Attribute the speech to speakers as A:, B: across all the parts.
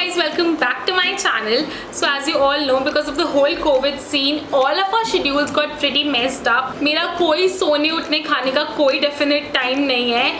A: guys, welcome back to my channel. So as you all know, because of the whole COVID scene, all of our schedules got pretty messed up. मेरा कोई सोने उठने खाने का कोई definite time नहीं है.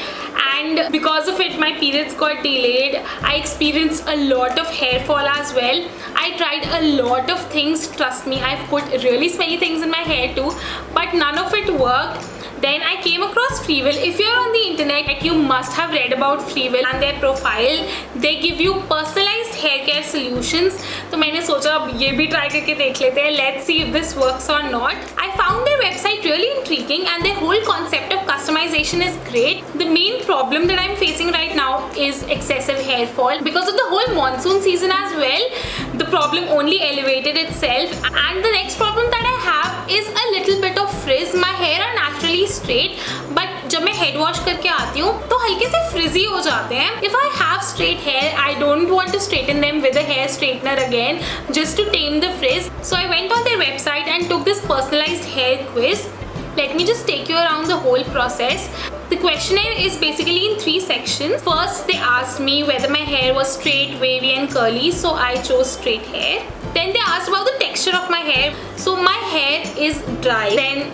A: And because of it, my periods got delayed. I experienced a lot of hair fall as well. I tried a lot of things, trust me. I've put really smelly things in my hair too, but none of it worked. Then I came across Freewill. If you're on the internet, you must have read about Freewill and their profile. They give you personalized hair care solutions. तो मैंने सोचा अब ये भी try करके देख लेते हैं. Let's see if this works or not. I found their website really intriguing and their whole concept of customization is great. The main problem that I'm facing right now is excessive hair fall. Because of the whole monsoon season as well, the problem only elevated itself. And the next problem that I have is a little bit of frizz. My hair are naturally straight, but जब मैं head wash करके आती हूँ तो हल्के से frizzy हो जाते हैं. If I have straight hair, I don't want to straighten them with a hair straightener again just to tame the frizz. So I went on their website and took this personalized hair quiz. Let me just take you around the whole process. The questionnaire is basically in 3 sections. First, they asked me whether my hair was straight, wavy and curly, so I chose straight hair. Then they asked about the texture of my hair. So my hair is dry. Then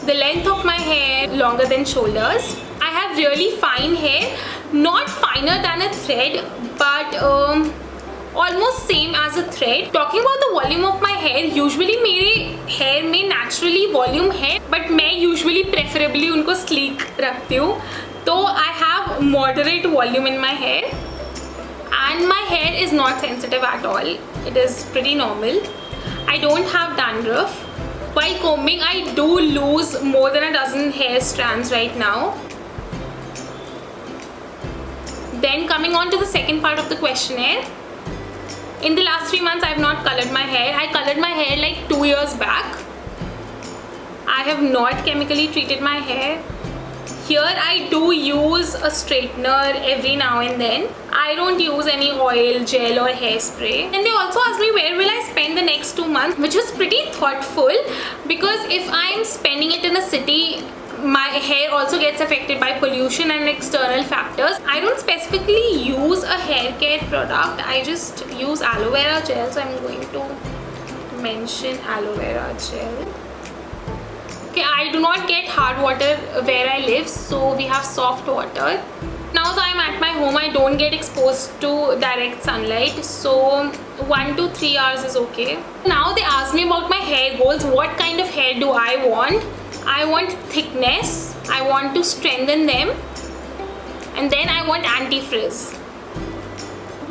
A: the length of my hair longer than shoulders. I have really fine hair, not finer than a thread, but almost same as a thread. Talking about the volume of my hair, usually मेरे hair में naturally volume है, but मैं usually preferably उनको sleek रखती हूँ. तो I have moderate volume in my hair, and my hair is not sensitive at all. It is pretty normal. I don't have dandruff. While combing, I do lose more than a dozen hair strands right now. Then coming on to the second part of the questionnaire. In the last 3 months, I have not colored my hair. I colored my hair like 2 years back. I have not chemically treated my hair. Here I do use a straightener every now and then. I don't use any oil, gel or hairspray. And they also asked me where will I spend the next 2 months, which was pretty thoughtful, because if I'm spending it in a city, my hair also gets affected by pollution and external factors. I don't specifically use a hair care product. I just use aloe vera gel. So I'm going to mention aloe vera gel. Okay, I do not get hard water where I live, so we have soft water. Now that I'm at my home, I don't get exposed to direct sunlight, so 1 to 3 hours is okay. Now they ask me about my hair goals. What kind of hair do I want? I want thickness, I want to strengthen them, and then I want anti-frizz.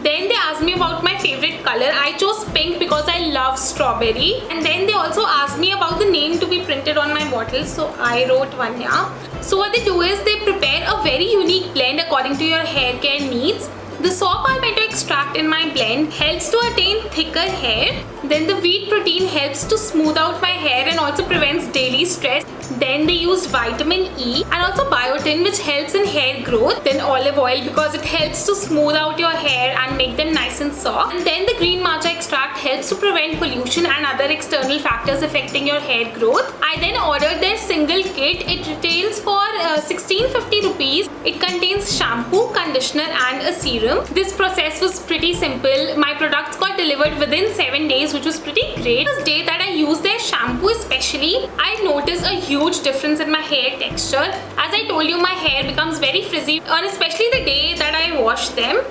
A: Then they asked me about my favorite color. I chose pink because I love strawberry. And then they also asked me about the name to be printed on my bottle. So I wrote Vanya. So what they do is they prepare a very unique blend according to your hair care needs. The saw palmetto extract in my blend helps to attain thicker hair. Then the wheat protein helps to smooth out my hair and also prevents daily stress. Then they used vitamin E and also biotin, which helps in hair growth. Then olive oil because it helps to smooth out your hair and make them nice and soft. And then the green matcha extract helps to prevent pollution and other external factors affecting your hair growth. I then ordered their single kit. It retails for 1650 rupees. It contains shampoo, conditioner and a serum. This process was pretty simple. My products got delivered within 7 days, which was pretty great. The day that I used their shampoo especially, I noticed a huge difference in my hair texture. As I told you, my hair becomes very frizzy, and especially the day that I wash them.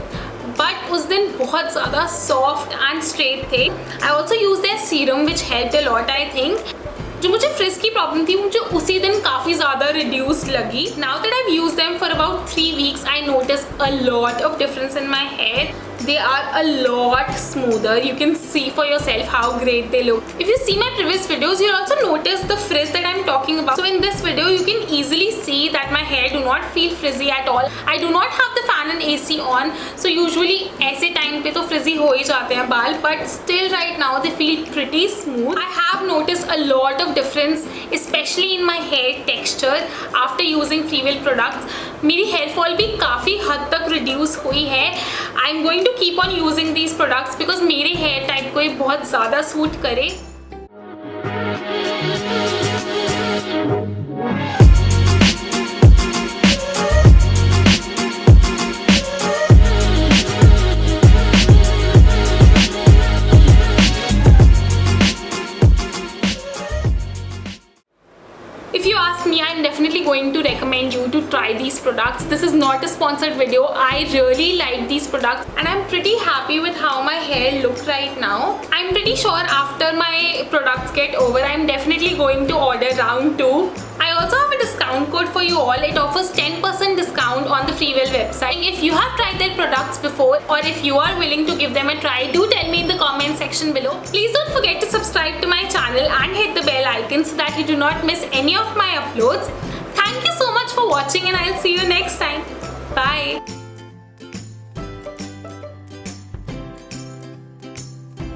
A: But उस दिन बहुत ज़्यादा soft and straight थे. I also used their serum, which helped a lot, I think. जो मुझे fridge की problem थी मुझे उसी दिन काफ़ी ज़्यादा रिड्यूस लगी. Now that I've used them for about 3 weeks, I noticed a lot of difference in my hair. They are a lot smoother. You can see for yourself how great they look. If you see my previous videos, you'll also notice the frizz that I'm talking about. So in this video, you can easily see that my hair do not feel frizzy at all. I do not have the fan and AC on, so usually ऐसे time पे तो frizzy हो ही जाते हैं बाल, but still right now they feel pretty smooth. I have noticed a lot of difference, especially in my hair texture after using Freewill products. मेरी hair fall भी काफ़ी हद तक reduce हुई है. I'm going to keep on using these products because मेरे hair type को ये बहुत ज़्यादा सूट करे. try these products. This is not a sponsored video. I really like these products and I'm pretty happy with how my hair looks right now. I'm pretty sure after my products get over, I'm definitely going to order round 2. I also have a discount code for you all. It offers 10% discount on the Freewell website. If you have tried their products before or if you are willing to give them a try, do tell me in the comment section below. Please don't forget to subscribe to my channel and hit the bell icon so that you do not miss any of my uploads. Thank you so much for watching and I'll see you next time. Bye.